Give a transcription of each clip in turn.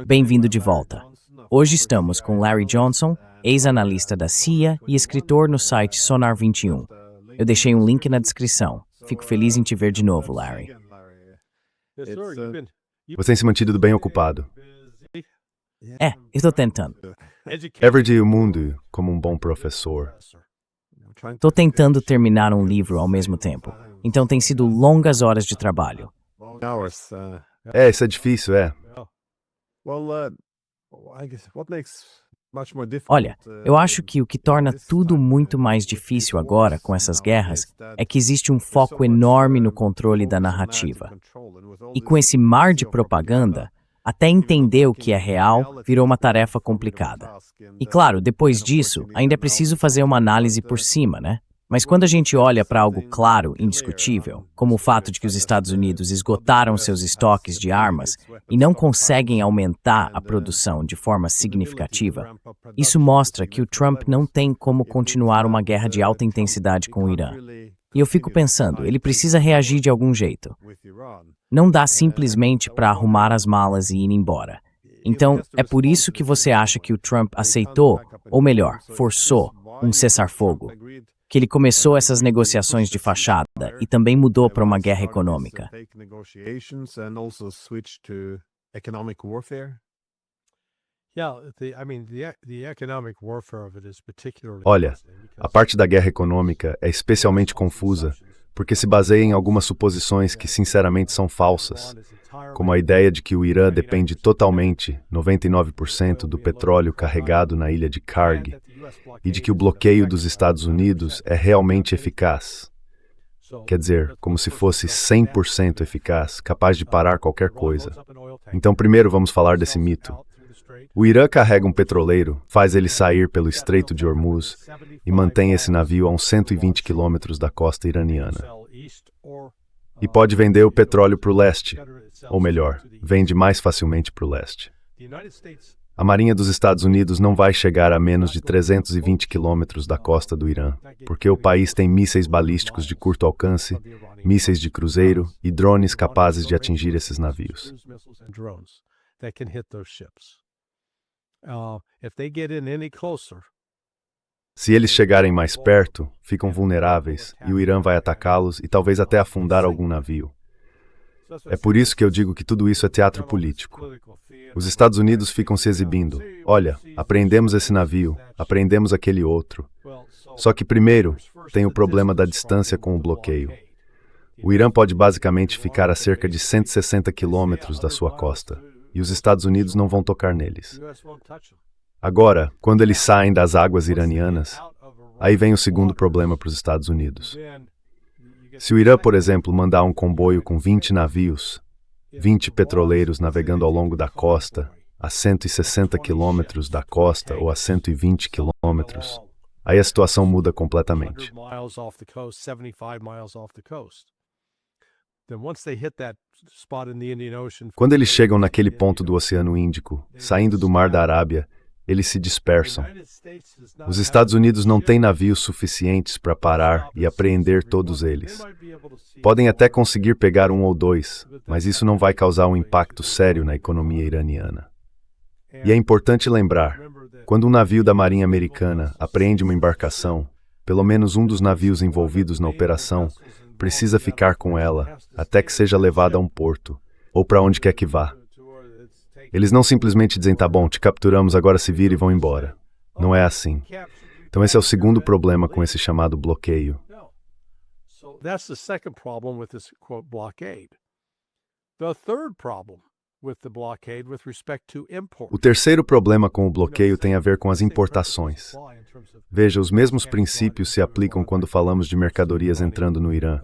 Bem-vindo de volta. Hoje estamos com Larry Johnson, ex-analista da CIA e escritor no site Sonar 21. Eu deixei um link na descrição. Fico feliz em te ver de novo, Larry. Você tem se mantido bem ocupado. Estou tentando. Everett o mundo como um bom professor. Estou tentando terminar um livro ao mesmo tempo. Então tem sido longas horas de trabalho. Isso é difícil, Olha, eu acho que o que torna tudo muito mais difícil agora com essas guerras é que existe um foco enorme no controle da narrativa. E com esse mar de propaganda, até entender o que é real virou uma tarefa complicada. E claro, depois disso, ainda é preciso fazer uma análise por cima, né? Mas quando a gente olha para algo claro, indiscutível, como o fato de que os Estados Unidos esgotaram seus estoques de armas e não conseguem aumentar a produção de forma significativa, isso mostra que o Trump não tem como continuar uma guerra de alta intensidade com o Irã. E eu fico pensando, ele precisa reagir de algum jeito. Não dá simplesmente para arrumar as malas e ir embora. Então, é por isso que você acha que o Trump aceitou, ou melhor, forçou, um cessar-fogo. Que ele começou essas negociações de fachada e também mudou para uma guerra econômica. Olha, a parte da guerra econômica é especialmente confusa, porque se baseia em algumas suposições que sinceramente são falsas, como a ideia de que o Irã depende totalmente, 99%, do petróleo carregado na ilha de Karg, e de que o bloqueio dos Estados Unidos é realmente eficaz. Quer dizer, como se fosse 100% eficaz, capaz de parar qualquer coisa. Então, primeiro vamos falar desse mito. O Irã carrega um petroleiro, faz ele sair pelo Estreito de Hormuz e mantém esse navio a uns 120 quilômetros da costa iraniana. E pode vender o petróleo para o leste, ou melhor, vende mais facilmente para o leste. A Marinha dos Estados Unidos não vai chegar a menos de 320 quilômetros da costa do Irã, porque o país tem mísseis balísticos de curto alcance, mísseis de cruzeiro e drones capazes de atingir esses navios. Se eles chegarem mais perto, ficam vulneráveis e o Irã vai atacá-los e talvez até afundar algum navio. É por isso que eu digo que tudo isso é teatro político. Os Estados Unidos ficam se exibindo. Olha, apreendemos esse navio, apreendemos aquele outro. Só que primeiro, tem o problema da distância com o bloqueio. O Irã pode basicamente ficar a cerca de 160 quilômetros da sua costa, e os Estados Unidos não vão tocar neles. Agora, quando eles saem das águas iranianas, aí vem o segundo problema para os Estados Unidos. Se o Irã, por exemplo, mandar um comboio com 20 navios, 20 petroleiros navegando ao longo da costa, a 160 quilômetros da costa ou a 120 quilômetros, aí a situação muda completamente. Quando eles chegam naquele ponto do Oceano Índico, saindo do Mar da Arábia, eles se dispersam. Os Estados Unidos não têm navios suficientes para parar e apreender todos eles. Podem até conseguir pegar um ou dois, mas isso não vai causar um impacto sério na economia iraniana. E é importante lembrar, quando um navio da Marinha Americana apreende uma embarcação, pelo menos um dos navios envolvidos na operação precisa ficar com ela até que seja levada a um porto, ou para onde quer que vá. Eles não simplesmente dizem, tá bom, te capturamos, agora se vira e vão embora. Não é assim. Então esse é o segundo problema com esse chamado bloqueio. O terceiro problema com o bloqueio tem a ver com as importações. Veja, os mesmos princípios se aplicam quando falamos de mercadorias entrando no Irã,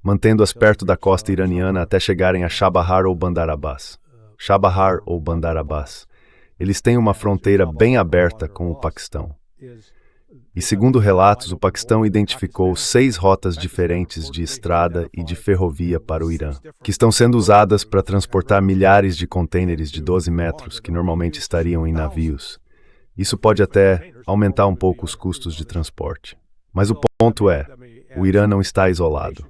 mantendo-as perto da costa iraniana até chegarem a Chabahar ou Bandar Abbas. Chabahar ou Bandar Abbas. Eles têm uma fronteira bem aberta com o Paquistão. E segundo relatos, o Paquistão identificou 6 rotas diferentes de estrada e de ferrovia para o Irã, que estão sendo usadas para transportar milhares de contêineres de 12 metros que normalmente estariam em navios. Isso pode até aumentar um pouco os custos de transporte. Mas o ponto é, o Irã não está isolado.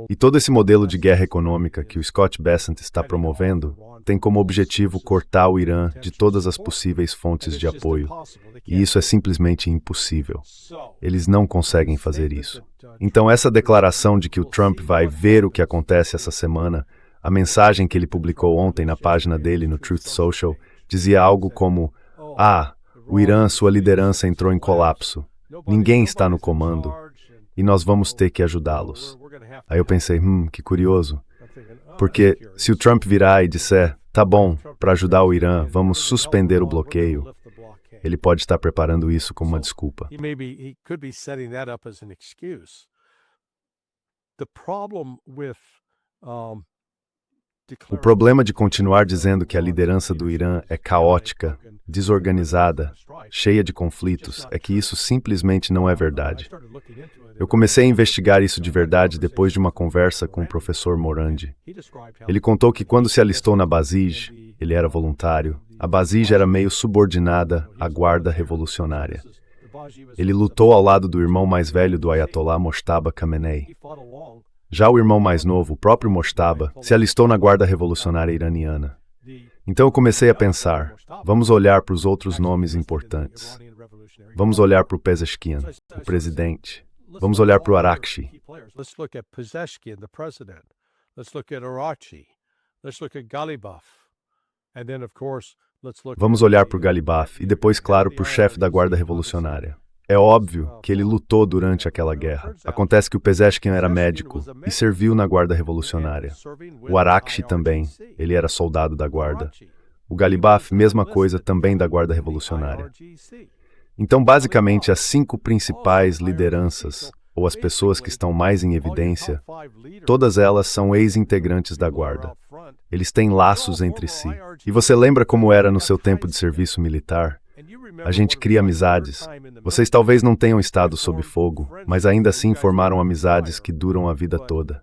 E todo esse modelo de guerra econômica que o Scott Bessent está promovendo tem como objetivo cortar o Irã de todas as possíveis fontes de apoio. E isso é simplesmente impossível. Eles não conseguem fazer isso. Então, essa declaração de que o Trump vai ver o que acontece essa semana, a mensagem que ele publicou ontem na página dele no Truth Social, dizia algo como: o Irã, sua liderança entrou em colapso. Ninguém está no comando. E nós vamos ter que ajudá-los. Aí eu pensei, que curioso. Porque se o Trump virar e disser, tá bom, para ajudar o Irã, vamos suspender o bloqueio, ele pode estar preparando isso como uma desculpa. O problema de continuar dizendo que a liderança do Irã é caótica, desorganizada, cheia de conflitos, é que isso simplesmente não é verdade. Eu comecei a investigar isso de verdade depois de uma conversa com o professor Morandi. Ele contou que quando se alistou na Basij, ele era voluntário, a Basij era meio subordinada à guarda revolucionária. Ele lutou ao lado do irmão mais velho do Ayatollah Mojtaba Khamenei. Já o irmão mais novo, o próprio Mojtaba, se alistou na Guarda Revolucionária Iraniana. Então eu comecei a pensar, vamos olhar para os outros nomes importantes. Vamos olhar para o Pezeshkian, o presidente. Vamos olhar para o Arakchi. Vamos olhar para o Galibaf e depois, claro, para o chefe da Guarda Revolucionária. É óbvio que ele lutou durante aquela guerra. Acontece que o Pezeshkian era médico e serviu na Guarda Revolucionária. O Arakchi também, ele era soldado da Guarda. O Galibaf, mesma coisa, também da Guarda Revolucionária. Então, basicamente, as 5 principais lideranças, ou as pessoas que estão mais em evidência, todas elas são ex-integrantes da Guarda. Eles têm laços entre si. E você lembra como era no seu tempo de serviço militar? A gente cria amizades. Vocês talvez não tenham estado sob fogo, mas ainda assim formaram amizades que duram a vida toda.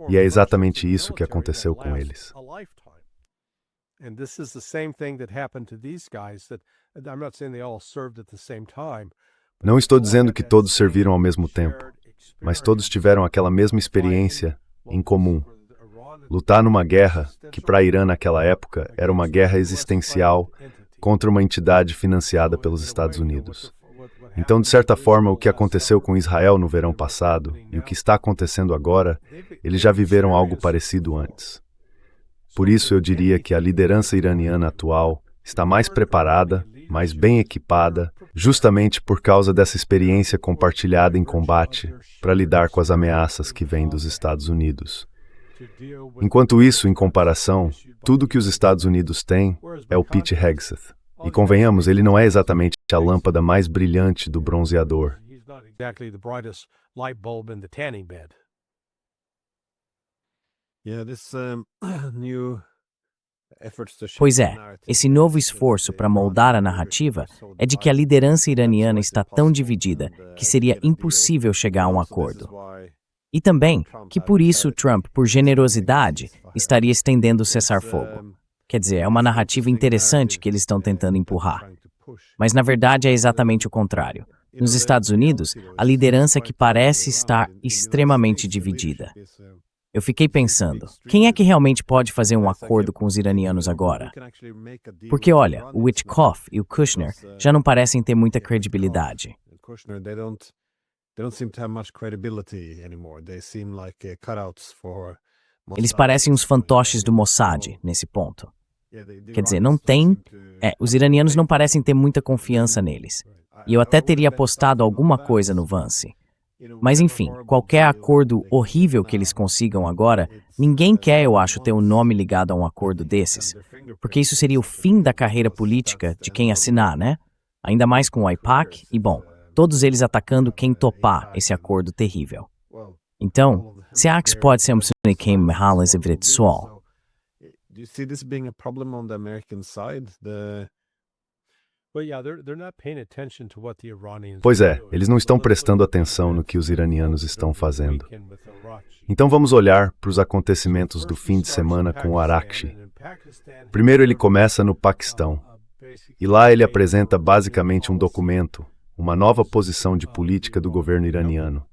E é exatamente isso que aconteceu com eles. Não estou dizendo que todos serviram ao mesmo tempo, mas todos tiveram aquela mesma experiência em comum. Lutar numa guerra, que para Irã naquela época era uma guerra existencial, contra uma entidade financiada pelos Estados Unidos. Então, de certa forma, o que aconteceu com Israel no verão passado e o que está acontecendo agora, eles já viveram algo parecido antes. Por isso, eu diria que a liderança iraniana atual está mais preparada, mais bem equipada, justamente por causa dessa experiência compartilhada em combate para lidar com as ameaças que vêm dos Estados Unidos. Enquanto isso, em comparação, tudo que os Estados Unidos têm é o Pete Hegseth. E convenhamos, ele não é exatamente a lâmpada mais brilhante do bronzeador. Pois é, esse novo esforço para moldar a narrativa é de que a liderança iraniana está tão dividida que seria impossível chegar a um acordo. E também que por isso Trump, por generosidade, estaria estendendo o cessar-fogo. Quer dizer, é uma narrativa interessante que eles estão tentando empurrar. Mas na verdade é exatamente o contrário. Nos Estados Unidos, a liderança que parece estar extremamente dividida. Eu fiquei pensando, quem é que realmente pode fazer um acordo com os iranianos agora? Porque olha, o Witkoff e o Kushner já não parecem ter muita credibilidade. Eles parecem uns fantoches do Mossad, nesse ponto. Quer dizer, não tem... os iranianos não parecem ter muita confiança neles. E eu até teria apostado alguma coisa no Vance. Mas enfim, qualquer acordo horrível que eles consigam agora, ninguém quer, eu acho, ter o nome ligado a um acordo desses. Porque isso seria o fim da carreira política de quem assinar, né? Ainda mais com o AIPAC e, bom, todos eles atacando quem topar esse acordo terrível. Então, se a Axe pode ser um quem mehalas e vretsol. Do you see this being a problem on the American side? Pois é, eles não estão prestando atenção no que os iranianos estão fazendo. Então vamos olhar para os acontecimentos do fim de semana com o Arakchi. Primeiro ele começa no Paquistão. E lá ele apresenta basicamente um documento, uma nova posição de política do governo iraniano.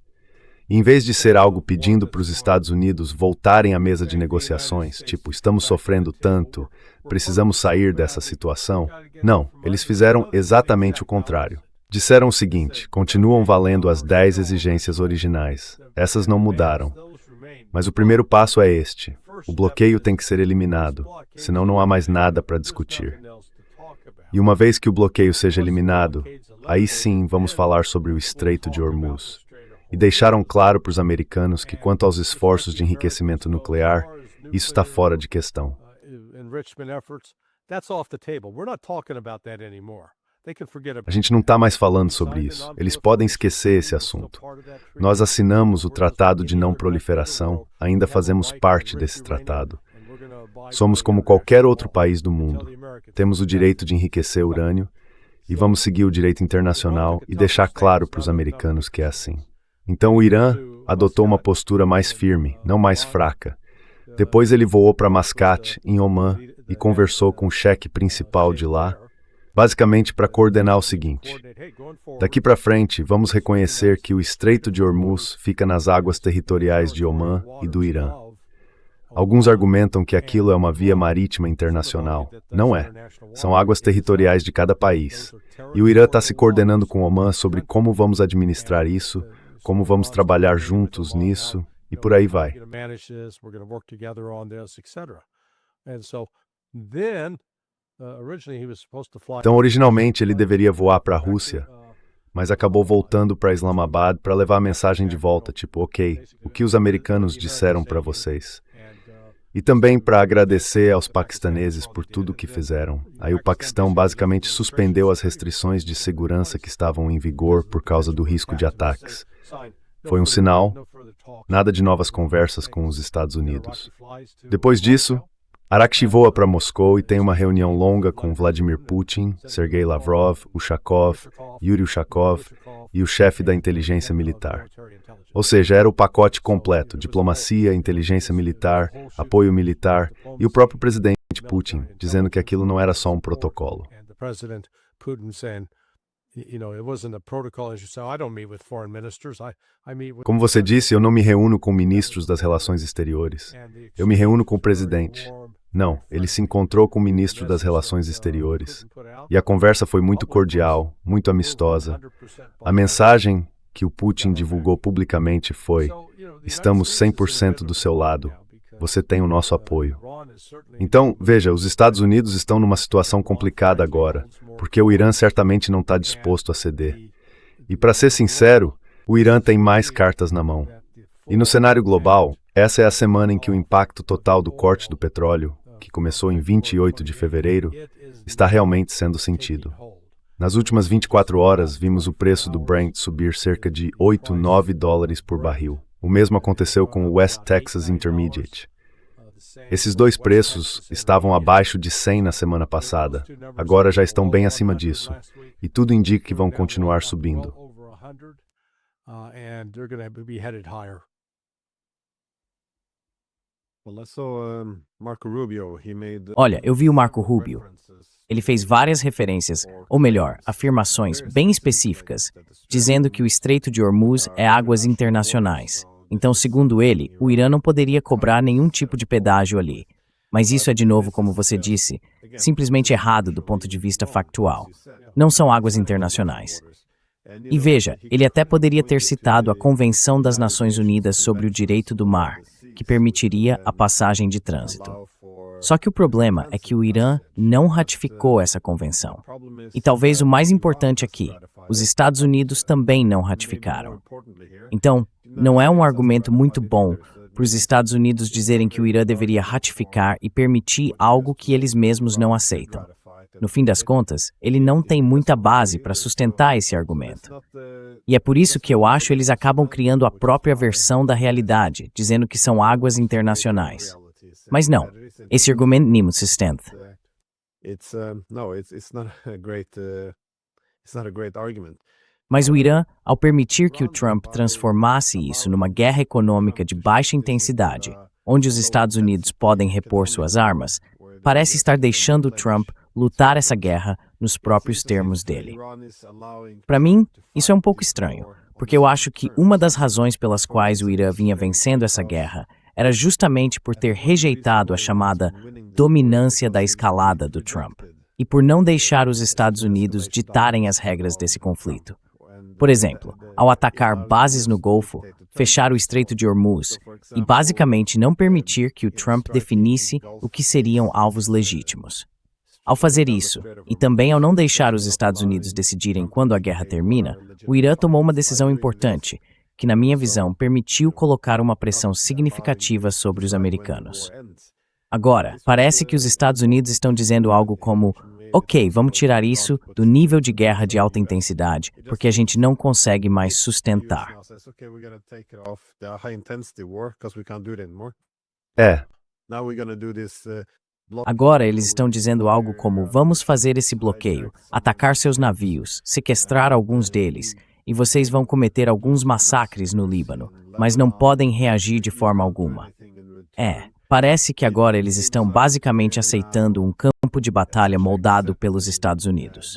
E em vez de ser algo pedindo para os Estados Unidos voltarem à mesa de negociações, tipo, estamos sofrendo tanto, precisamos sair dessa situação, não, eles fizeram exatamente o contrário. Disseram o seguinte: continuam valendo as 10 exigências originais. Essas não mudaram. Mas o primeiro passo é este: o bloqueio tem que ser eliminado, senão não há mais nada para discutir. E uma vez que o bloqueio seja eliminado, aí sim vamos falar sobre o Estreito de Hormuz. E deixaram claro para os americanos que, quanto aos esforços de enriquecimento nuclear, isso está fora de questão. A gente não está mais falando sobre isso. Eles podem esquecer esse assunto. Nós assinamos o Tratado de Não Proliferação, ainda fazemos parte desse tratado. Somos como qualquer outro país do mundo. Temos o direito de enriquecer urânio e vamos seguir o direito internacional e deixar claro para os americanos que é assim. Então o Irã adotou uma postura mais firme, não mais fraca. Depois ele voou para Mascate, em Omã, e conversou com o chefe principal de lá, basicamente para coordenar o seguinte: daqui para frente, vamos reconhecer que o Estreito de Hormuz fica nas águas territoriais de Omã e do Irã. Alguns argumentam que aquilo é uma via marítima internacional. Não é. São águas territoriais de cada país. E o Irã está se coordenando com Omã sobre como vamos administrar isso, como vamos trabalhar juntos nisso, e por aí vai. Então, originalmente, ele deveria voar para a Rússia, mas acabou voltando para Islamabad para levar a mensagem de volta, tipo, ok, o que os americanos disseram para vocês? E também para agradecer aos paquistaneses por tudo o que fizeram. Aí o Paquistão basicamente suspendeu as restrições de segurança que estavam em vigor por causa do risco de ataques. Foi um sinal, nada de novas conversas com os Estados Unidos. Depois disso, Arakchi voa para Moscou e tem uma reunião longa com Vladimir Putin, Sergei Lavrov, Ushakov, Yuri Ushakov e o chefe da inteligência militar. Ou seja, era o pacote completo: diplomacia, inteligência militar, apoio militar e o próprio presidente Putin, dizendo que aquilo não era só um protocolo. Como você disse, eu não me reúno com ministros das relações exteriores. Eu me reúno com o presidente. Não, ele se encontrou com o ministro das relações exteriores. E a conversa foi muito cordial, muito amistosa. A mensagem que o Putin divulgou publicamente foi: estamos 100% do seu lado. Você tem o nosso apoio. Então, veja, os Estados Unidos estão numa situação complicada agora, porque o Irã certamente não está disposto a ceder. E, para ser sincero, o Irã tem mais cartas na mão. E no cenário global, essa é a semana em que o impacto total do corte do petróleo, que começou em 28 de fevereiro, está realmente sendo sentido. Nas últimas 24 horas, vimos o preço do Brent subir cerca de 8, 9 dólares por barril. O mesmo aconteceu com o West Texas Intermediate. Esses dois preços estavam abaixo de 100 na semana passada. Agora já estão bem acima disso. E tudo indica que vão continuar subindo. Olha, eu vi o Marco Rubio. Ele fez várias referências, ou melhor, afirmações bem específicas, dizendo que o Estreito de Hormuz é águas internacionais. Então, segundo ele, o Irã não poderia cobrar nenhum tipo de pedágio ali. Mas isso é, de novo, como você disse, simplesmente errado do ponto de vista factual. Não são águas internacionais. E veja, ele até poderia ter citado a Convenção das Nações Unidas sobre o Direito do Mar, que permitiria a passagem de trânsito. Só que o problema é que o Irã não ratificou essa convenção. E talvez o mais importante aqui, os Estados Unidos também não ratificaram. Então, não é um argumento muito bom para os Estados Unidos dizerem que o Irã deveria ratificar e permitir algo que eles mesmos não aceitam. No fim das contas, ele não tem muita base para sustentar esse argumento. E é por isso que eu acho eles acabam criando a própria versão da realidade, dizendo que são águas internacionais. Mas não, esse argumento não se sustenta. Mas o Irã, ao permitir que o Trump transformasse isso numa guerra econômica de baixa intensidade, onde os Estados Unidos podem repor suas armas, parece estar deixando o Trump lutar essa guerra nos próprios termos dele. Para mim, isso é um pouco estranho, porque eu acho que uma das razões pelas quais o Irã vinha vencendo essa guerra era justamente por ter rejeitado a chamada dominância da escalada do Trump e por não deixar os Estados Unidos ditarem as regras desse conflito. Por exemplo, ao atacar bases no Golfo, fechar o Estreito de Hormuz e basicamente não permitir que o Trump definisse o que seriam alvos legítimos. Ao fazer isso, e também ao não deixar os Estados Unidos decidirem quando a guerra termina, o Irã tomou uma decisão importante, que, na minha visão, permitiu colocar uma pressão significativa sobre os americanos. Agora, parece que os Estados Unidos estão dizendo algo como: ok, vamos tirar isso do nível de guerra de alta intensidade, porque a gente não consegue mais sustentar. É, Agora eles estão dizendo algo como: vamos fazer esse bloqueio, atacar seus navios, sequestrar alguns deles, e vocês vão cometer alguns massacres no Líbano, mas não podem reagir de forma alguma. Parece que agora eles estão basicamente aceitando um campo de batalha moldado pelos Estados Unidos.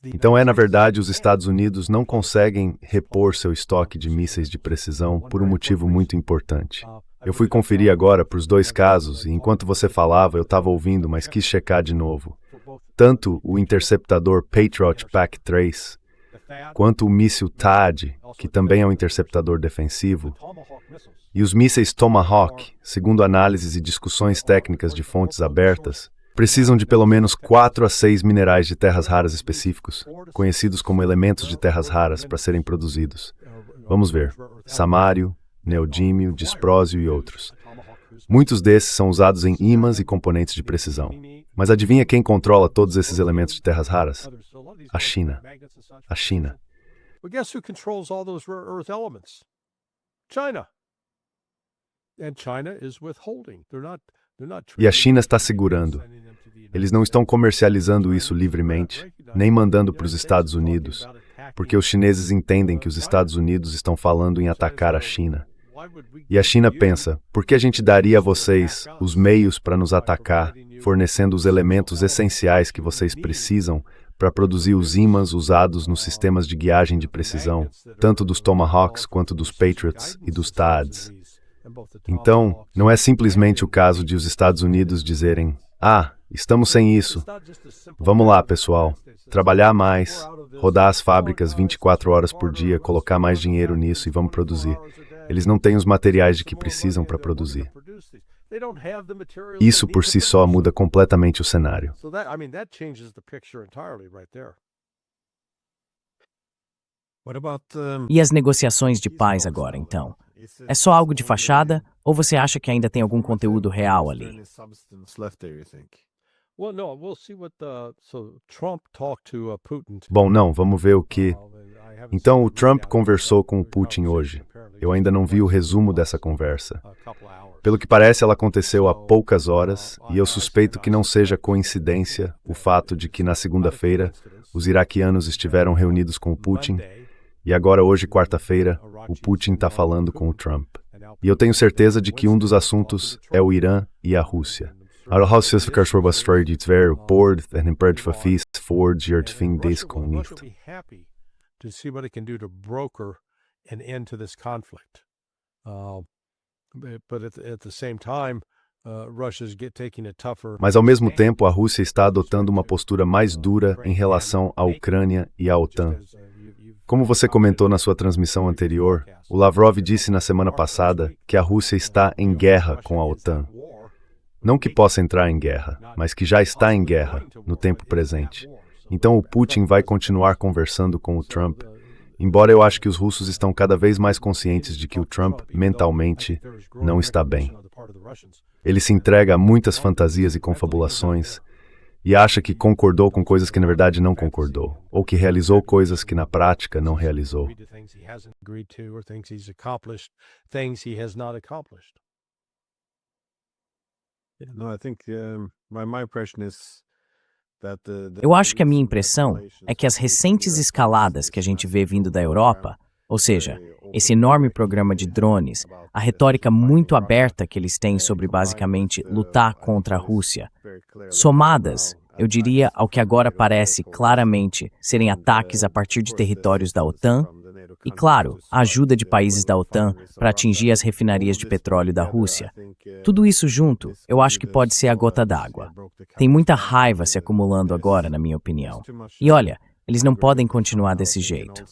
então na verdade, os Estados Unidos não conseguem repor seu estoque de mísseis de precisão por um motivo muito importante. Eu fui conferir agora para os dois casos, e enquanto você falava, eu estava ouvindo, mas quis checar de novo. Tanto o interceptador Patriot PAC-3, quanto o míssil THAAD, que também é um interceptador defensivo, e os mísseis Tomahawk, segundo análises e discussões técnicas de fontes abertas, precisam de pelo menos 4 a 6 minerais de terras raras específicos, conhecidos como elementos de terras raras, para serem produzidos. Vamos ver: samário, neodímio, disprósio e outros. Muitos desses são usados em ímãs e componentes de precisão. Mas adivinha quem controla todos esses elementos de terras raras? A China. A China. E a China está segurando. Eles não estão comercializando isso livremente, nem mandando para os Estados Unidos, porque os chineses entendem que os Estados Unidos estão falando em atacar a China. E a China pensa: por que a gente daria a vocês os meios para nos atacar, fornecendo os elementos essenciais que vocês precisam para produzir os ímãs usados nos sistemas de guiagem de precisão, tanto dos Tomahawks quanto dos Patriots e dos THAADs? Então, não é simplesmente o caso de os Estados Unidos dizerem: estamos sem isso. Vamos lá, pessoal. Trabalhar mais, rodar as fábricas 24 horas por dia, colocar mais dinheiro nisso e vamos produzir. Eles não têm os materiais de que precisam para produzir. Isso por si só muda completamente o cenário. E as negociações de paz agora, então? É só algo de fachada, ou você acha que ainda tem algum conteúdo real ali? Bom, não, vamos ver o que... Então, o Trump conversou com o Putin hoje. Eu ainda não vi o resumo dessa conversa. Pelo que parece, ela aconteceu há poucas horas, e eu suspeito que não seja coincidência o fato de que, na segunda-feira, os iraquianos estiveram reunidos com o Putin, e agora, hoje, quarta-feira, o Putin está falando com o Trump. E eu tenho certeza de que um dos assuntos é o Irã e a Rússia. Mas, ao mesmo tempo, a Rússia está adotando uma postura mais dura em relação à Ucrânia e à OTAN. Como você comentou na sua transmissão anterior, o Lavrov disse na semana passada que a Rússia está em guerra com a OTAN. Não que possa entrar em guerra, mas que já está em guerra no tempo presente. Então o Putin vai continuar conversando com o Trump, embora eu acho que os russos estão cada vez mais conscientes de que o Trump, mentalmente, não está bem. Ele se entrega a muitas fantasias e confabulações, e acha que concordou com coisas que na verdade não concordou, ou que realizou coisas que na prática não realizou. Eu acho que a minha impressão é que as recentes escaladas que a gente vê vindo da Europa, ou seja, esse enorme programa de drones, a retórica muito aberta que eles têm sobre basicamente lutar contra a Rússia, somadas eu diria ao que agora parece claramente serem ataques a partir de territórios da OTAN e, claro, a ajuda de países da OTAN para atingir as refinarias de petróleo da Rússia. Tudo isso junto, eu acho que pode ser a gota d'água. Tem muita raiva se acumulando agora, na minha opinião. E olha, eles não podem continuar desse jeito.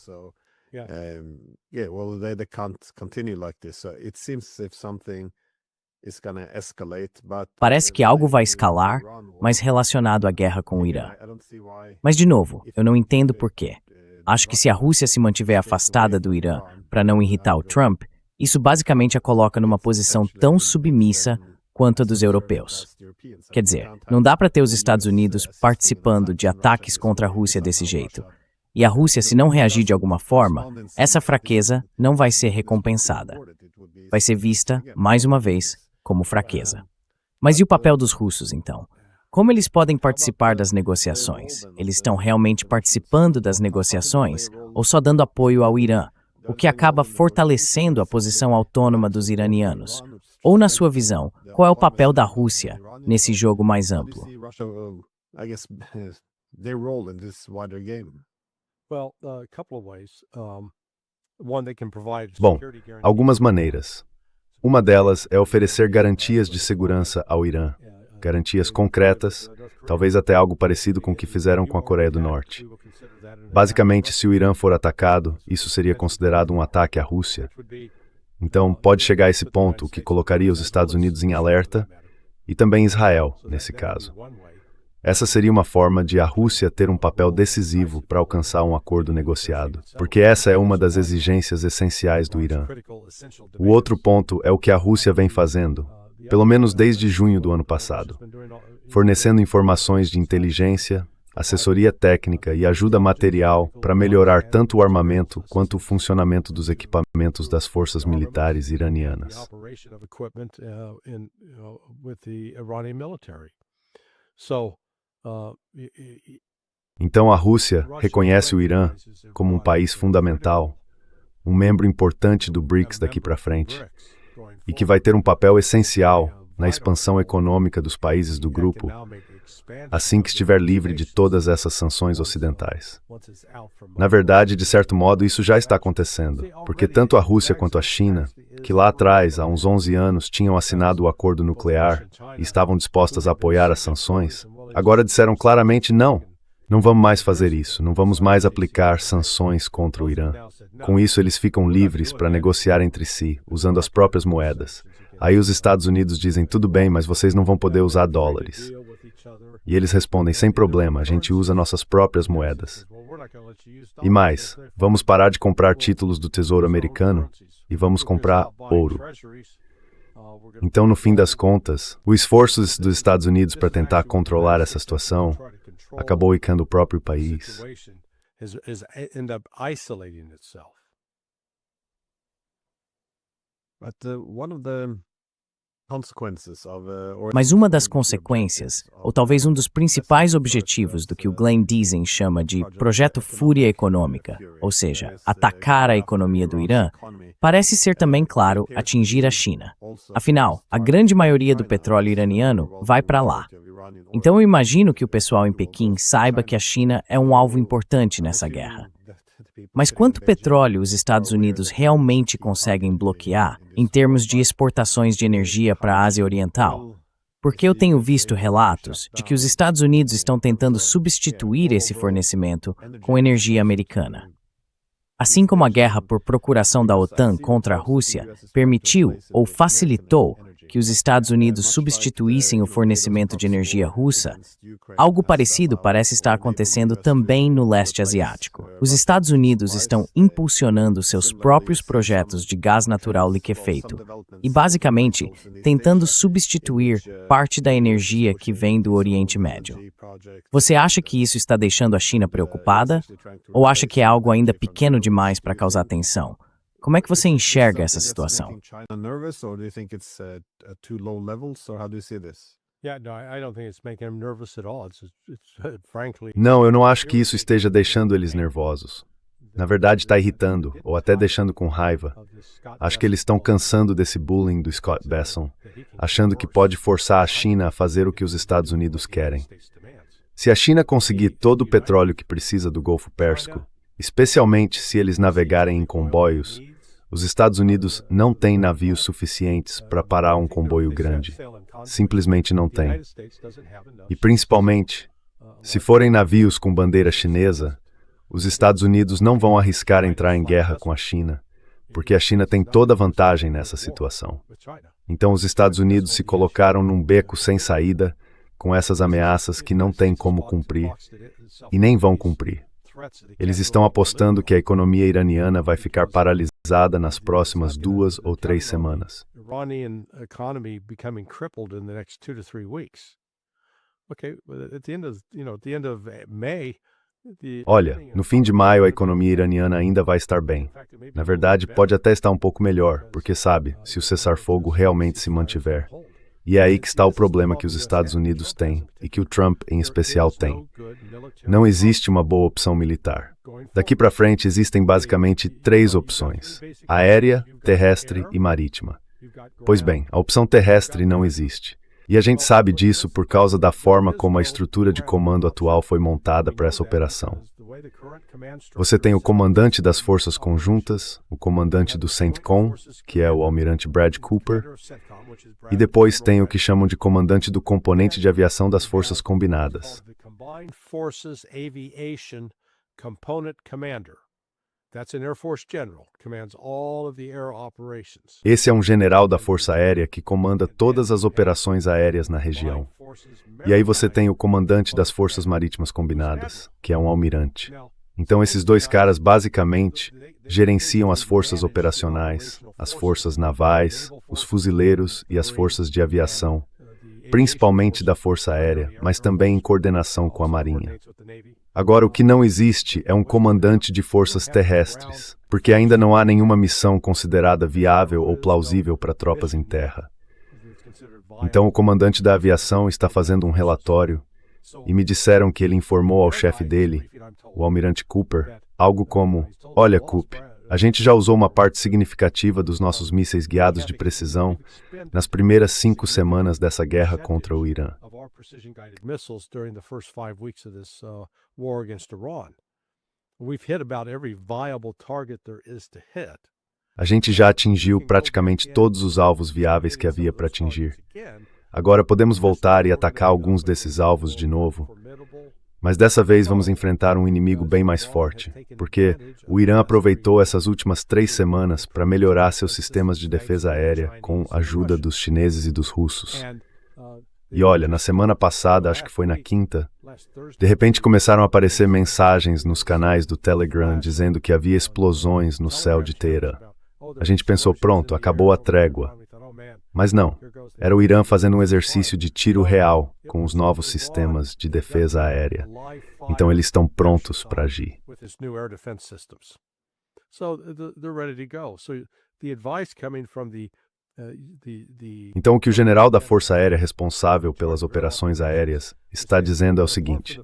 They can't continue like this. So it seems if something is gonna escalate, but Parece que algo vai escalar, mas relacionado à guerra com o Irã. Mas, de novo, eu não entendo por quê. Acho que se a Rússia se mantiver afastada do Irã para não irritar o Trump, isso basicamente a coloca numa posição tão submissa quanto a dos europeus. Quer dizer, não dá para ter os Estados Unidos participando de ataques contra a Rússia desse jeito. E a Rússia, se não reagir de alguma forma, essa fraqueza não vai ser recompensada. Vai ser vista, mais uma vez, como fraqueza. Mas e o papel dos russos, então? Como eles podem participar das negociações? Eles estão realmente participando das negociações ou só dando apoio ao Irã, o que acaba fortalecendo a posição autônoma dos iranianos? Ou, na sua visão, qual é o papel da Rússia nesse jogo mais amplo? Bom, algumas maneiras. Uma delas é oferecer garantias de segurança ao Irã, garantias concretas, talvez até algo parecido com o que fizeram com a Coreia do Norte. Basicamente, se o Irã for atacado, isso seria considerado um ataque à Rússia. Então, pode chegar a esse ponto, o que colocaria os Estados Unidos em alerta, e também Israel, nesse caso. Essa seria uma forma de a Rússia ter um papel decisivo para alcançar um acordo negociado, porque essa é uma das exigências essenciais do Irã. O outro ponto é o que a Rússia vem fazendo, pelo menos desde junho do ano passado, fornecendo informações de inteligência, assessoria técnica e ajuda material para melhorar tanto o armamento quanto o funcionamento dos equipamentos das forças militares iranianas. Então a Rússia reconhece o Irã como um país fundamental, um membro importante do BRICS daqui para frente, e que vai ter um papel essencial na expansão econômica dos países do grupo, assim que estiver livre de todas essas sanções ocidentais. Na verdade, de certo modo, isso já está acontecendo, porque tanto a Rússia quanto a China, que lá atrás, há uns 11 anos, tinham assinado o acordo nuclear e estavam dispostas a apoiar as sanções, agora disseram claramente não. Não vamos mais fazer isso, não vamos mais aplicar sanções contra o Irã. Com isso, eles ficam livres para negociar entre si, usando as próprias moedas. Aí os Estados Unidos dizem, tudo bem, mas vocês não vão poder usar dólares. E eles respondem, sem problema, a gente usa nossas próprias moedas. E mais, vamos parar de comprar títulos do Tesouro Americano e vamos comprar ouro. Então, no fim das contas, o esforço dos Estados Unidos para tentar controlar essa situação acabou icando o próprio país. Mas uma das consequências, ou talvez um dos principais objetivos do que o Glenn Deason chama de Projeto Fúria Econômica, ou seja, atacar a economia do Irã, parece ser também, claro, atingir a China. Afinal, a grande maioria do petróleo iraniano vai para lá. Então eu imagino que o pessoal em Pequim saiba que a China é um alvo importante nessa guerra. Mas quanto petróleo os Estados Unidos realmente conseguem bloquear em termos de exportações de energia para a Ásia Oriental? Porque eu tenho visto relatos de que os Estados Unidos estão tentando substituir esse fornecimento com energia americana. Assim como a guerra por procuração da OTAN contra a Rússia permitiu ou facilitou que os Estados Unidos substituíssem o fornecimento de energia russa, algo parecido parece estar acontecendo também no leste asiático. Os Estados Unidos estão impulsionando seus próprios projetos de gás natural liquefeito e, basicamente, tentando substituir parte da energia que vem do Oriente Médio. Você acha que isso está deixando a China preocupada? Ou acha que é algo ainda pequeno demais para causar tensão? Como é que você enxerga essa situação? Não, eu não acho que isso esteja deixando eles nervosos. Na verdade, está irritando, ou até deixando com raiva. Acho que eles estão cansando desse bullying do Scott Bessent, achando que pode forçar a China a fazer o que os Estados Unidos querem. Se a China conseguir todo o petróleo que precisa do Golfo Pérsico, especialmente se eles navegarem em comboios, os Estados Unidos não têm navios suficientes para parar um comboio grande. Simplesmente não têm. E principalmente, se forem navios com bandeira chinesa, os Estados Unidos não vão arriscar entrar em guerra com a China, porque a China tem toda a vantagem nessa situação. Então os Estados Unidos se colocaram num beco sem saída, com essas ameaças que não têm como cumprir, e nem vão cumprir. Eles estão apostando que a economia iraniana vai ficar paralisada nas próximas 2 ou 3 semanas. Olha, no fim de maio a economia iraniana ainda vai estar bem. Na verdade, pode até estar um pouco melhor, porque sabe, se o cessar-fogo realmente se mantiver. E é aí que está o problema que os Estados Unidos têm, e que o Trump, em especial, tem. Não existe uma boa opção militar. Daqui para frente existem basicamente 3 opções: aérea, terrestre e marítima. Pois bem, a opção terrestre não existe. E a gente sabe disso por causa da forma como a estrutura de comando atual foi montada para essa operação. Você tem o comandante das forças conjuntas, o comandante do CENTCOM, que é o almirante Brad Cooper, e depois tem o que chamam de comandante do componente de aviação das forças combinadas. Esse é um general da Força Aérea que comanda todas as operações aéreas na região. E aí você tem o comandante das Forças Marítimas Combinadas, que é um almirante. Então esses 2 caras basicamente gerenciam as forças operacionais, as forças navais, os fuzileiros e as forças de aviação, principalmente da Força Aérea, mas também em coordenação com a Marinha. Agora, o que não existe é um comandante de forças terrestres, porque ainda não há nenhuma missão considerada viável ou plausível para tropas em terra. Então, o comandante da aviação está fazendo um relatório e me disseram que ele informou ao chefe dele, o almirante Cooper, algo como: "Olha, Coop, a gente já usou uma parte significativa dos nossos mísseis guiados de precisão nas primeiras 5 semanas dessa guerra contra o Irã. A gente já atingiu praticamente todos os alvos viáveis que havia para atingir. Agora podemos voltar e atacar alguns desses alvos de novo, mas dessa vez vamos enfrentar um inimigo bem mais forte, porque o Irã aproveitou essas últimas 3 semanas para melhorar seus sistemas de defesa aérea com a ajuda dos chineses e dos russos. E olha, na semana passada, acho que foi na quinta, de repente começaram a aparecer mensagens nos canais do Telegram dizendo que havia explosões no céu de Teherã. A gente pensou, pronto, acabou a trégua. Mas não, era o Irã fazendo um exercício de tiro real com os novos sistemas de defesa aérea. Então eles estão prontos para agir. Então o que o general da Força Aérea responsável pelas operações aéreas está dizendo é o seguinte: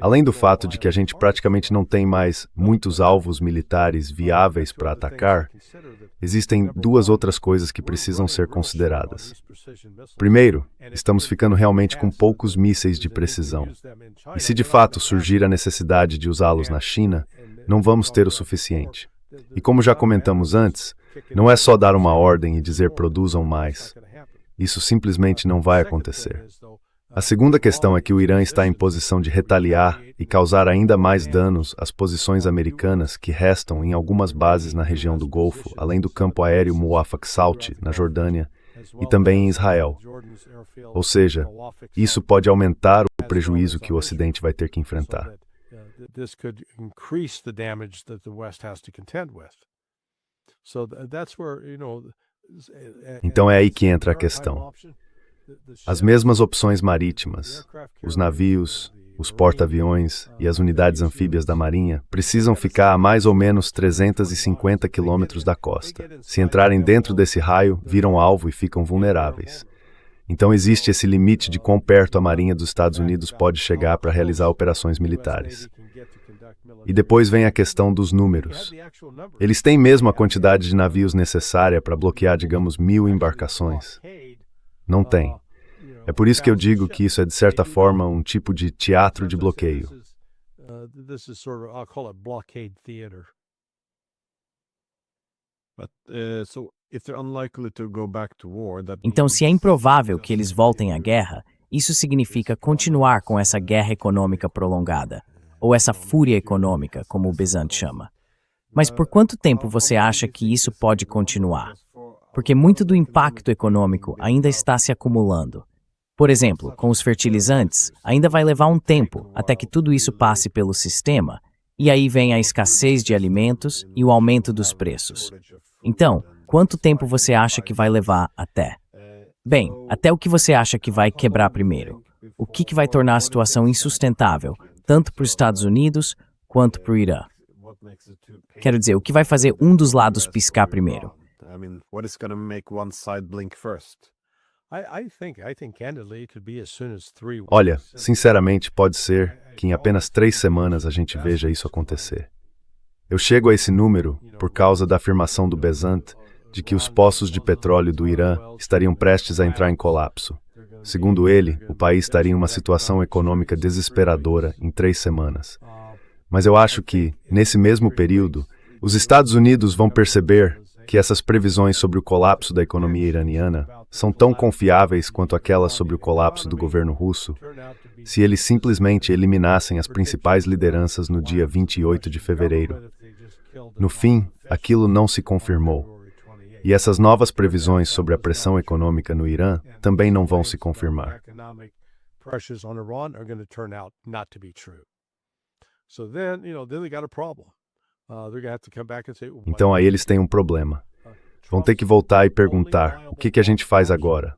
além do fato de que a gente praticamente não tem mais muitos alvos militares viáveis para atacar, existem 2 outras coisas que precisam ser consideradas. Primeiro, estamos ficando realmente com poucos mísseis de precisão. E se de fato surgir a necessidade de usá-los na China, não vamos ter o suficiente. E como já comentamos antes, não é só dar uma ordem e dizer produzam mais. Isso simplesmente não vai acontecer. A segunda questão é que o Irã está em posição de retaliar e causar ainda mais danos às posições americanas que restam em algumas bases na região do Golfo, além do campo aéreo Muwafaq Salt, na Jordânia, e também em Israel. Ou seja, isso pode aumentar o prejuízo que o Ocidente vai ter que enfrentar. Então é aí que entra a questão. As mesmas opções marítimas, os navios, os porta-aviões e as unidades anfíbias da Marinha precisam ficar a mais ou menos 350 quilômetros da costa. Se entrarem dentro desse raio, viram alvo e ficam vulneráveis. Então existe esse limite de quão perto a Marinha dos Estados Unidos pode chegar para realizar operações militares. E depois vem a questão dos números. Eles têm mesmo a quantidade de navios necessária para bloquear, digamos, 1000 embarcações? Não tem. É por isso que eu digo que isso é, de certa forma, um tipo de teatro de bloqueio. Então, se é improvável que eles voltem à guerra, isso significa continuar com essa guerra econômica prolongada, ou essa fúria econômica, como o Besant chama. Mas por quanto tempo você acha que isso pode continuar? Porque muito do impacto econômico ainda está se acumulando. Por exemplo, com os fertilizantes, ainda vai levar um tempo até que tudo isso passe pelo sistema, e aí vem a escassez de alimentos e o aumento dos preços. Então, quanto tempo você acha que vai levar até? Bem, até o que você acha que vai quebrar primeiro? O que vai tornar a situação insustentável, tanto para os Estados Unidos quanto para o Irã? Quero dizer, o que vai fazer um dos lados piscar primeiro? Olha, sinceramente, pode ser que em apenas 3 semanas a gente veja isso acontecer. Eu chego a esse número por causa da afirmação do Besant de que os poços de petróleo do Irã estariam prestes a entrar em colapso. Segundo ele, o país estaria em uma situação econômica desesperadora em 3 semanas. Mas eu acho que, nesse mesmo período, os Estados Unidos vão perceber que essas previsões sobre o colapso da economia iraniana são tão confiáveis quanto aquelas sobre o colapso do governo russo, se eles simplesmente eliminassem as principais lideranças no dia 28 de fevereiro. No fim, aquilo não se confirmou. E essas novas previsões sobre a pressão econômica no Irã também não vão se confirmar. Então aí eles têm um problema. Vão ter que voltar e perguntar, o que a gente faz agora?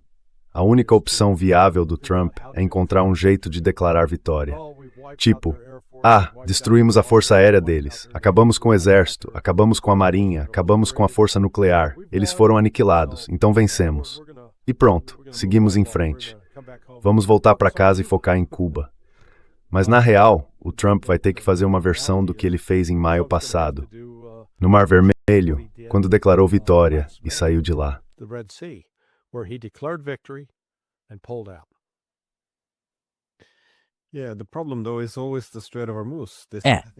A única opção viável do Trump é encontrar um jeito de declarar vitória. Tipo, destruímos a força aérea deles, acabamos com o exército, acabamos com a marinha, acabamos com a força nuclear, eles foram aniquilados, então vencemos. E pronto, seguimos em frente. Vamos voltar para casa e focar em Cuba. Mas na real, o Trump vai ter que fazer uma versão do que ele fez em maio passado, no Mar Vermelho, quando declarou vitória e saiu de lá.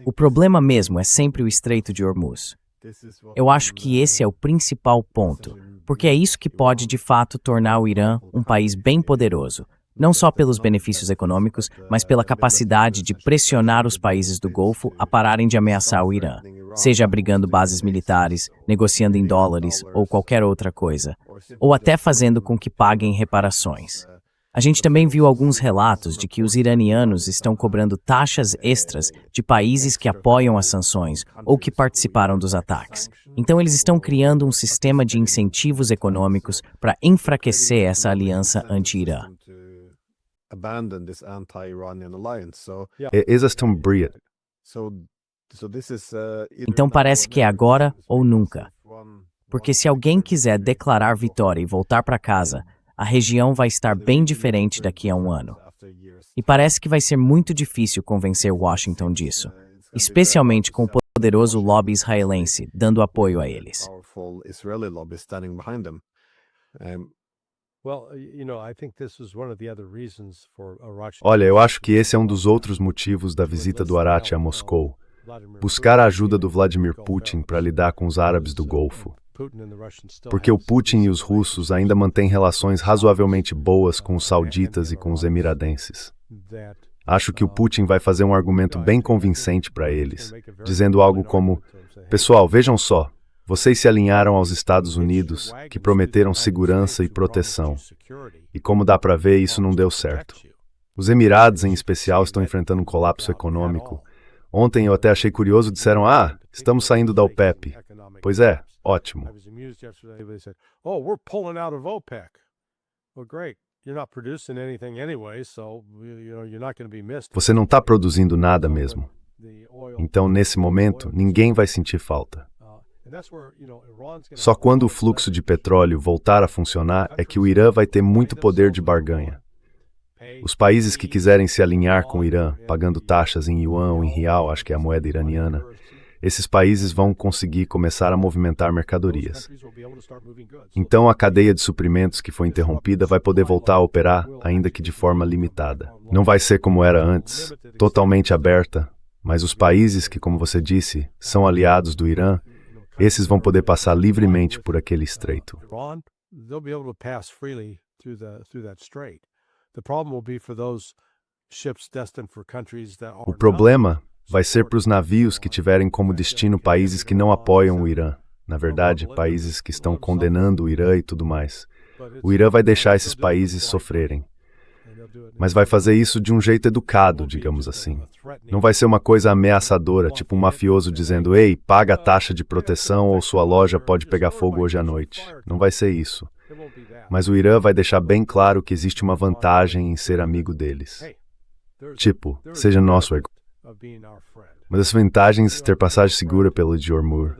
O problema mesmo é sempre o Estreito de Hormuz. Eu acho que esse é o principal ponto, porque é isso que pode de fato tornar o Irã um país bem poderoso, não só pelos benefícios econômicos, mas pela capacidade de pressionar os países do Golfo a pararem de ameaçar o Irã, seja abrigando bases militares, negociando em dólares ou qualquer outra coisa, ou até fazendo com que paguem reparações. A gente também viu alguns relatos de que os iranianos estão cobrando taxas extras de países que apoiam as sanções ou que participaram dos ataques. Então eles estão criando um sistema de incentivos econômicos para enfraquecer essa aliança anti-Irã. Então parece que é agora ou nunca. Porque se alguém quiser declarar vitória e voltar para casa, a região vai estar bem diferente daqui a um ano. E parece que vai ser muito difícil convencer Washington disso, especialmente com o poderoso lobby israelense dando apoio a eles. Olha, eu acho que esse é um dos outros motivos da visita do Arati a Moscou. Buscar a ajuda do Vladimir Putin para lidar com os árabes do Golfo. Porque o Putin e os russos ainda mantêm relações razoavelmente boas com os sauditas e com os emiradenses. Acho que o Putin vai fazer um argumento bem convincente para eles, dizendo algo como: pessoal, vejam só, vocês se alinharam aos Estados Unidos, que prometeram segurança e proteção. E como dá para ver, isso não deu certo. Os Emirados, em especial, estão enfrentando um colapso econômico. Ontem eu até achei curioso, disseram: estamos saindo da OPEP. Pois é, ótimo. Você não está produzindo nada mesmo. Então, nesse momento, ninguém vai sentir falta. Só quando o fluxo de petróleo voltar a funcionar é que o Irã vai ter muito poder de barganha. Os países que quiserem se alinhar com o Irã, pagando taxas em yuan ou em real, acho que é a moeda iraniana, esses países vão conseguir começar a movimentar mercadorias. Então, a cadeia de suprimentos que foi interrompida vai poder voltar a operar, ainda que de forma limitada. Não vai ser como era antes, totalmente aberta, mas os países que, como você disse, são aliados do Irã, esses vão poder passar livremente por aquele estreito. O problema vai ser para os navios que tiverem como destino países que não apoiam o Irã. Na verdade, países que estão condenando o Irã e tudo mais. O Irã vai deixar esses países sofrerem. Mas vai fazer isso de um jeito educado, digamos assim. Não vai ser uma coisa ameaçadora, tipo um mafioso dizendo: "Ei, paga a taxa de proteção ou sua loja pode pegar fogo hoje à noite." Não vai ser isso. Mas o Irã vai deixar bem claro que existe uma vantagem em ser amigo deles. Tipo, seja nosso amigo. Uma das vantagens é ter passagem segura pelo de Hormuz.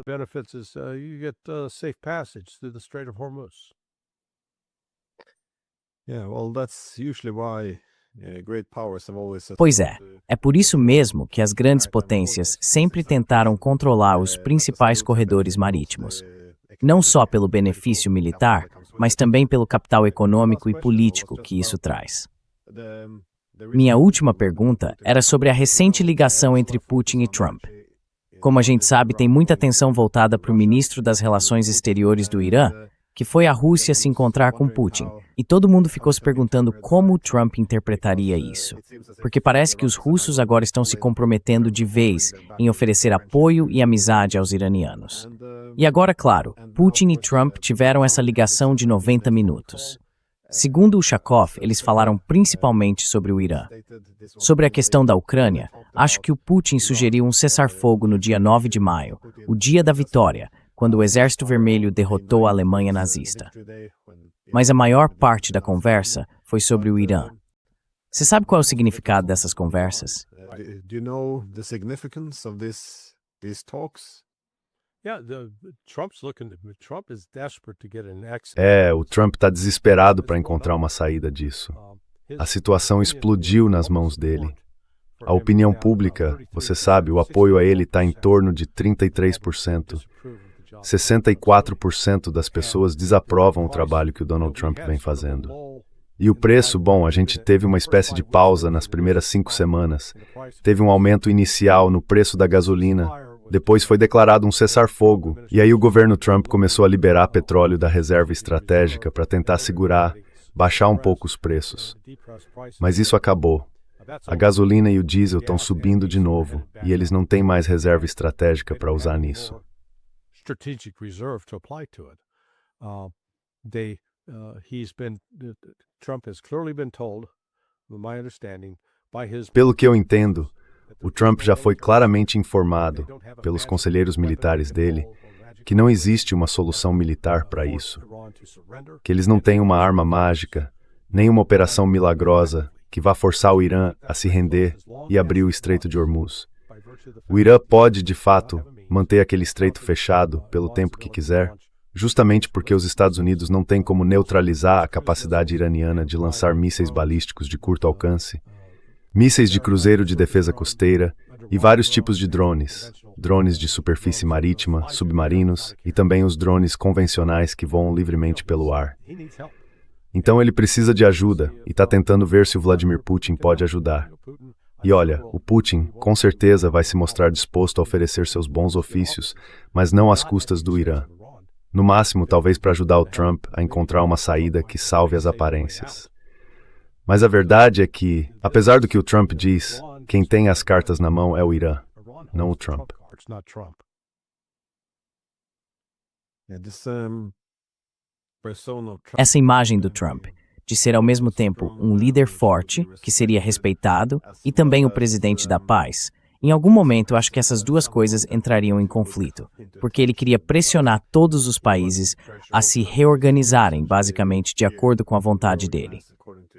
Pois é por isso mesmo que as grandes potências sempre tentaram controlar os principais corredores marítimos. Não só pelo benefício militar, mas também pelo capital econômico e político que isso traz. Minha última pergunta era sobre a recente ligação entre Putin e Trump. Como a gente sabe, tem muita atenção voltada para o ministro das Relações Exteriores do Irã, que foi à Rússia se encontrar com Putin, e todo mundo ficou se perguntando como o Trump interpretaria isso. Porque parece que os russos agora estão se comprometendo de vez em oferecer apoio e amizade aos iranianos. E agora, claro, Putin e Trump tiveram essa ligação de 90 minutos. Segundo Ushakov, eles falaram principalmente sobre o Irã. Sobre a questão da Ucrânia, acho que o Putin sugeriu um cessar-fogo no dia 9 de maio, o dia da vitória, quando o Exército Vermelho derrotou a Alemanha nazista. Mas a maior parte da conversa foi sobre o Irã. Você sabe qual é o significado dessas conversas? O Trump está desesperado para encontrar uma saída disso. A situação explodiu nas mãos dele. A opinião pública, você sabe, o apoio a ele está em torno de 33%. 64% das pessoas desaprovam o trabalho que o Donald Trump vem fazendo. E o preço, bom, a gente teve uma espécie de pausa nas primeiras 5 semanas. Teve um aumento inicial no preço da gasolina. Depois foi declarado um cessar-fogo. E aí o governo Trump começou a liberar petróleo da reserva estratégica para tentar segurar, baixar um pouco os preços. Mas isso acabou. A gasolina e o diesel estão subindo de novo. E eles não têm mais reserva estratégica para usar nisso. Pelo que eu entendo, o Trump já foi claramente informado pelos conselheiros militares dele que não existe uma solução militar para isso, que eles não têm uma arma mágica, nem uma operação milagrosa que vá forçar o Irã a se render e abrir o Estreito de Hormuz. O Irã pode, de fato, manter aquele estreito fechado pelo tempo que quiser, justamente porque os Estados Unidos não têm como neutralizar a capacidade iraniana de lançar mísseis balísticos de curto alcance, mísseis de cruzeiro de defesa costeira e vários tipos de drones, drones de superfície marítima, submarinos e também os drones convencionais que voam livremente pelo ar. Então ele precisa de ajuda e está tentando ver se o Vladimir Putin pode ajudar. E olha, o Putin com certeza vai se mostrar disposto a oferecer seus bons ofícios, mas não às custas do Irã. No máximo, talvez para ajudar o Trump a encontrar uma saída que salve as aparências. Mas a verdade é que, apesar do que o Trump diz, quem tem as cartas na mão é o Irã, não o Trump. Essa imagem do Trump, de ser ao mesmo tempo um líder forte, que seria respeitado, e também o presidente da paz, em algum momento acho que essas duas coisas entrariam em conflito, porque ele queria pressionar todos os países a se reorganizarem, basicamente, de acordo com a vontade dele.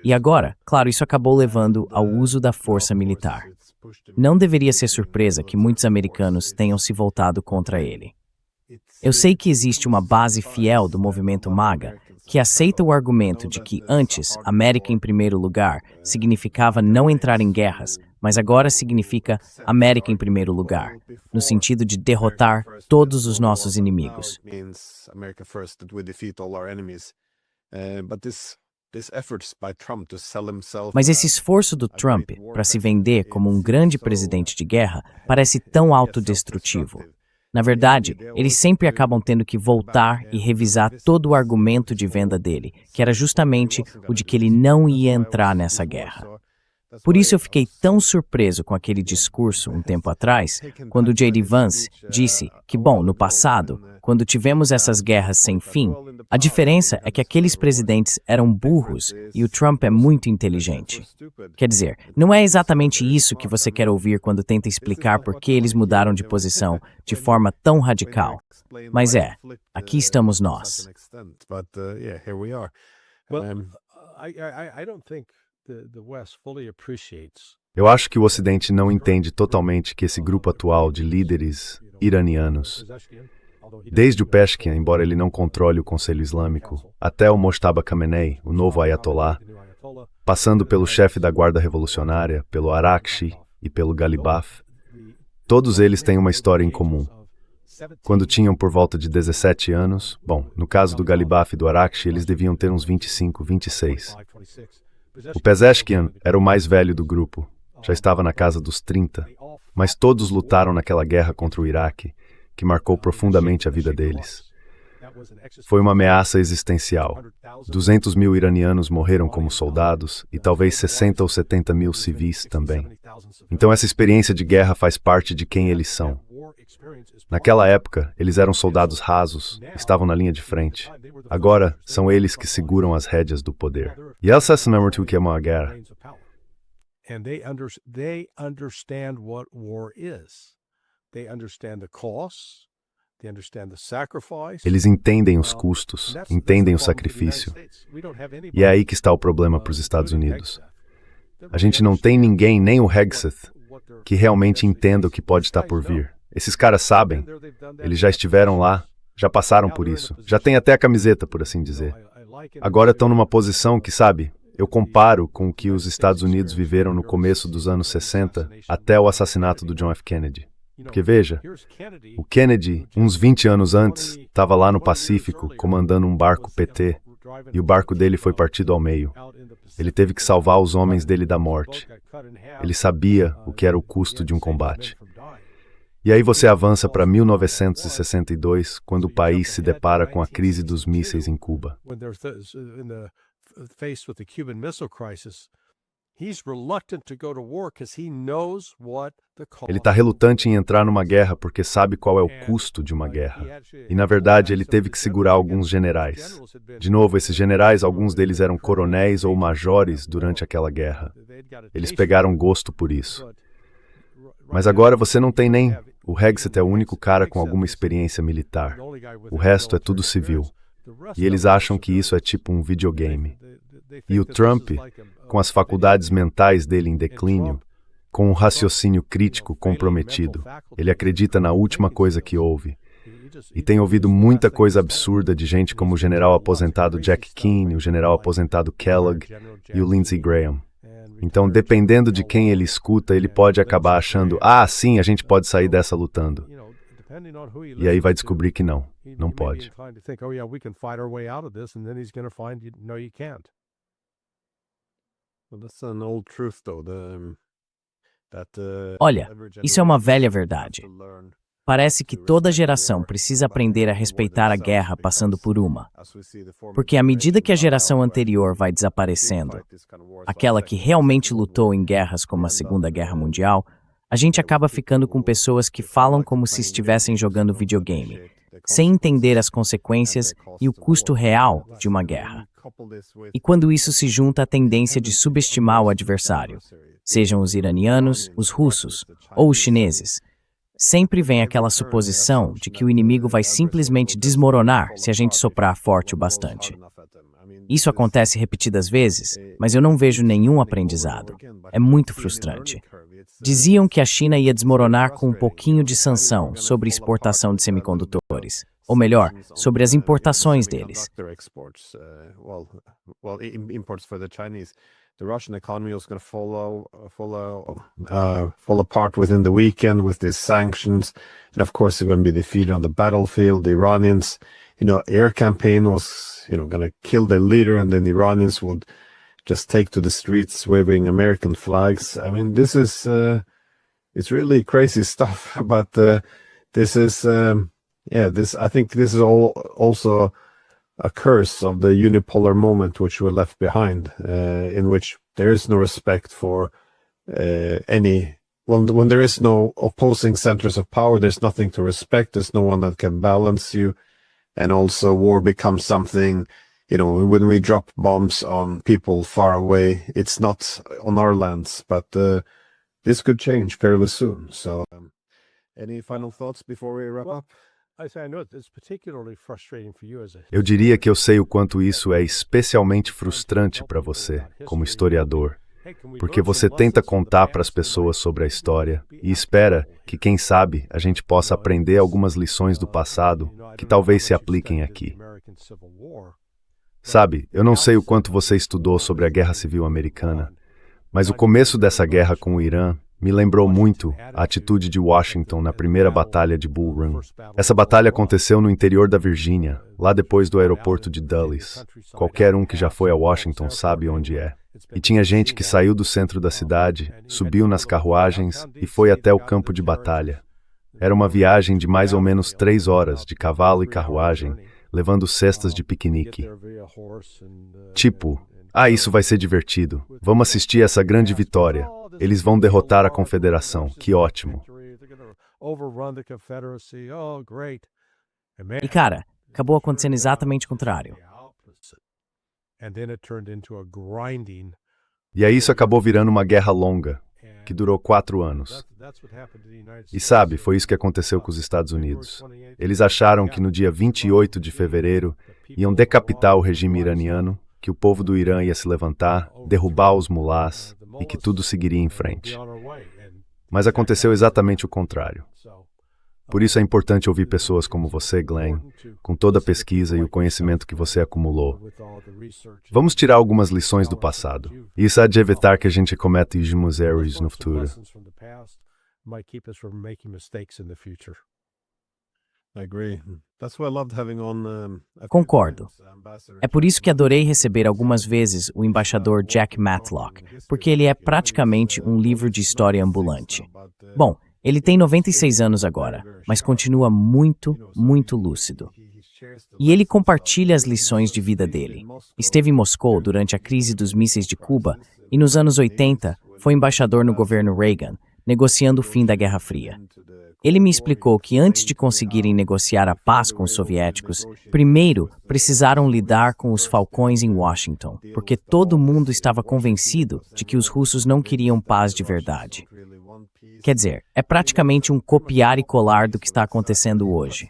E agora, claro, isso acabou levando ao uso da força militar. Não deveria ser surpresa que muitos americanos tenham se voltado contra ele. Eu sei que existe uma base fiel do movimento MAGA que aceita o argumento de que antes, América em primeiro lugar, significava não entrar em guerras, mas agora significa América em primeiro lugar, no sentido de derrotar todos os nossos inimigos. Mas esse esforço do Trump para se vender como um grande presidente de guerra parece tão autodestrutivo. Na verdade, eles sempre acabam tendo que voltar e revisar todo o argumento de venda dele, que era justamente o de que ele não ia entrar nessa guerra. Por isso eu fiquei tão surpreso com aquele discurso um tempo atrás, quando J.D. Vance disse que, bom, no passado, quando tivemos essas guerras sem fim, a diferença é que aqueles presidentes eram burros e o Trump é muito inteligente. Quer dizer, não é exatamente isso que você quer ouvir quando tenta explicar por que eles mudaram de posição de forma tão radical. Mas aqui estamos nós. Eu acho que o Ocidente não entende totalmente que esse grupo atual de líderes iranianos, desde o Peshkian, embora ele não controle o Conselho Islâmico, até o Mojtaba Khamenei, o novo Ayatollah, passando pelo chefe da Guarda Revolucionária, pelo Arakchi e pelo Ghalibaf, todos eles têm uma história em comum. Quando tinham por volta de 17 anos, bom, no caso do Ghalibaf e do Arakchi, eles deviam ter uns 25, 26. O Pezeshkian era o mais velho do grupo, já estava na casa dos 30, mas todos lutaram naquela guerra contra o Iraque, que marcou profundamente a vida deles. Foi uma ameaça existencial. 200 mil iranianos morreram como soldados e talvez 60 ou 70 mil civis também. Então essa experiência de guerra faz parte de quem eles são. Naquela época, eles eram soldados rasos, estavam na linha de frente. Agora, são eles que seguram as rédeas do poder. E essa é o que é uma guerra. Eles entendem os custos, entendem o sacrifício. E é aí que está o problema para os Estados Unidos. A gente não tem ninguém, nem o Hegseth, que realmente entenda o que pode estar por vir. Esses caras sabem, eles já estiveram lá, já passaram por isso, já têm até a camiseta, por assim dizer. Agora estão numa posição que, sabe, eu comparo com o que os Estados Unidos viveram no começo dos anos 60 até o assassinato do John F. Kennedy. Porque veja, o Kennedy, uns 20 anos antes, estava lá no Pacífico comandando um barco PT e o barco dele foi partido ao meio. Ele teve que salvar os homens dele da morte. Ele sabia o que era o custo de um combate. E aí você avança para 1962, quando o país se depara com a crise dos mísseis em Cuba. Ele está relutante em entrar numa guerra porque sabe qual é o custo de uma guerra. E, na verdade, ele teve que segurar alguns generais. De novo, esses generais, alguns deles eram coronéis ou majores durante aquela guerra. Eles pegaram gosto por isso. Mas agora você não tem nem... O Hegseth é o único cara com alguma experiência militar. O resto é tudo civil. E eles acham que isso é tipo um videogame. E o Trump, com as faculdades mentais dele em declínio, com um raciocínio crítico comprometido, ele acredita na última coisa que ouve. E tem ouvido muita coisa absurda de gente como o general aposentado Jack Keane, o general aposentado Kellogg e o Lindsey Graham. Então, dependendo de quem ele escuta, ele pode acabar achando, sim, a gente pode sair dessa lutando. E aí vai descobrir que não pode. Olha, isso é uma velha verdade. Parece que toda geração precisa aprender a respeitar a guerra passando por uma. Porque à medida que a geração anterior vai desaparecendo, aquela que realmente lutou em guerras como a Segunda Guerra Mundial, a gente acaba ficando com pessoas que falam como se estivessem jogando videogame, sem entender as consequências e o custo real de uma guerra. E quando isso se junta à tendência de subestimar o adversário, sejam os iranianos, os russos ou os chineses, sempre vem aquela suposição de que o inimigo vai simplesmente desmoronar se a gente soprar forte o bastante. Isso acontece repetidas vezes, mas eu não vejo nenhum aprendizado. É muito frustrante. Diziam que a China ia desmoronar com um pouquinho de sanção sobre exportação de semicondutores, ou melhor, sobre as importações deles. the Russian economy was going to fall apart within the weekend with these sanctions, and of course they're going to be defeated on the battlefield. The Iranians, air campaign was, going to kill their leader, and then the Iranians would just take to the streets waving American flags. I mean, this is it's really crazy stuff. But this is, I think this is also a curse of the unipolar moment which we're left behind, in which there is no respect for when there is no opposing centers of power, there's nothing to respect, there's no one that can balance you, and also war becomes something, when we drop bombs on people far away, it's not on our lands, but this could change fairly soon. So, any final thoughts before we wrap up? Eu diria que eu sei o quanto isso é especialmente frustrante para você, como historiador, porque você tenta contar para as pessoas sobre a história e espera que, quem sabe, a gente possa aprender algumas lições do passado que talvez se apliquem aqui. Sabe, eu não sei o quanto você estudou sobre a Guerra Civil Americana, mas o começo dessa guerra com o Irã me lembrou muito a atitude de Washington na primeira batalha de Bull Run. Essa batalha aconteceu no interior da Virgínia, lá depois do aeroporto de Dulles. Qualquer um que já foi a Washington sabe onde é. E tinha gente que saiu do centro da cidade, subiu nas carruagens e foi até o campo de batalha. Era uma viagem de mais ou menos 3 horas de cavalo e carruagem, levando cestas de piquenique. Tipo, isso vai ser divertido. Vamos assistir essa grande vitória. Eles vão derrotar a Confederação. Que ótimo. E cara, acabou acontecendo exatamente o contrário. E aí isso acabou virando uma guerra longa, que durou 4 anos. E sabe, foi isso que aconteceu com os Estados Unidos. Eles acharam que no dia 28 de fevereiro iam decapitar o regime iraniano, que o povo do Irã ia se levantar, derrubar os mulás e que tudo seguiria em frente. Mas aconteceu exatamente o contrário. Por isso é importante ouvir pessoas como você, Glenn, com toda a pesquisa e o conhecimento que você acumulou. Vamos tirar algumas lições do passado. Isso há de evitar que a gente cometa os mesmos erros no futuro. Concordo. É por isso que adorei receber algumas vezes o embaixador Jack Matlock, porque ele é praticamente um livro de história ambulante. Bom, ele tem 96 anos agora, mas continua muito, muito lúcido. E ele compartilha as lições de vida dele. Esteve em Moscou durante a crise dos mísseis de Cuba e nos anos 80 foi embaixador no governo Reagan, negociando o fim da Guerra Fria. Ele me explicou que antes de conseguirem negociar a paz com os soviéticos, primeiro precisaram lidar com os falcões em Washington, porque todo mundo estava convencido de que os russos não queriam paz de verdade. Quer dizer, é praticamente um copiar e colar do que está acontecendo hoje.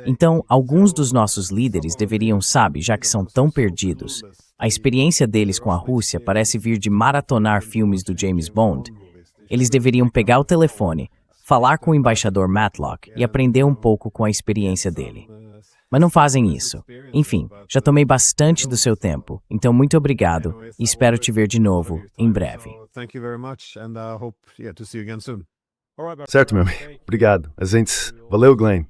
Então, alguns dos nossos líderes deveriam, já que são tão perdidos, a experiência deles com a Rússia parece vir de maratonar filmes do James Bond. Eles deveriam pegar o telefone, falar com o embaixador Matlock e aprender um pouco com a experiência dele. Mas não fazem isso. Enfim, já tomei bastante do seu tempo, então muito obrigado e espero te ver de novo em breve. Certo, meu amigo. Obrigado. Valeu, Glenn.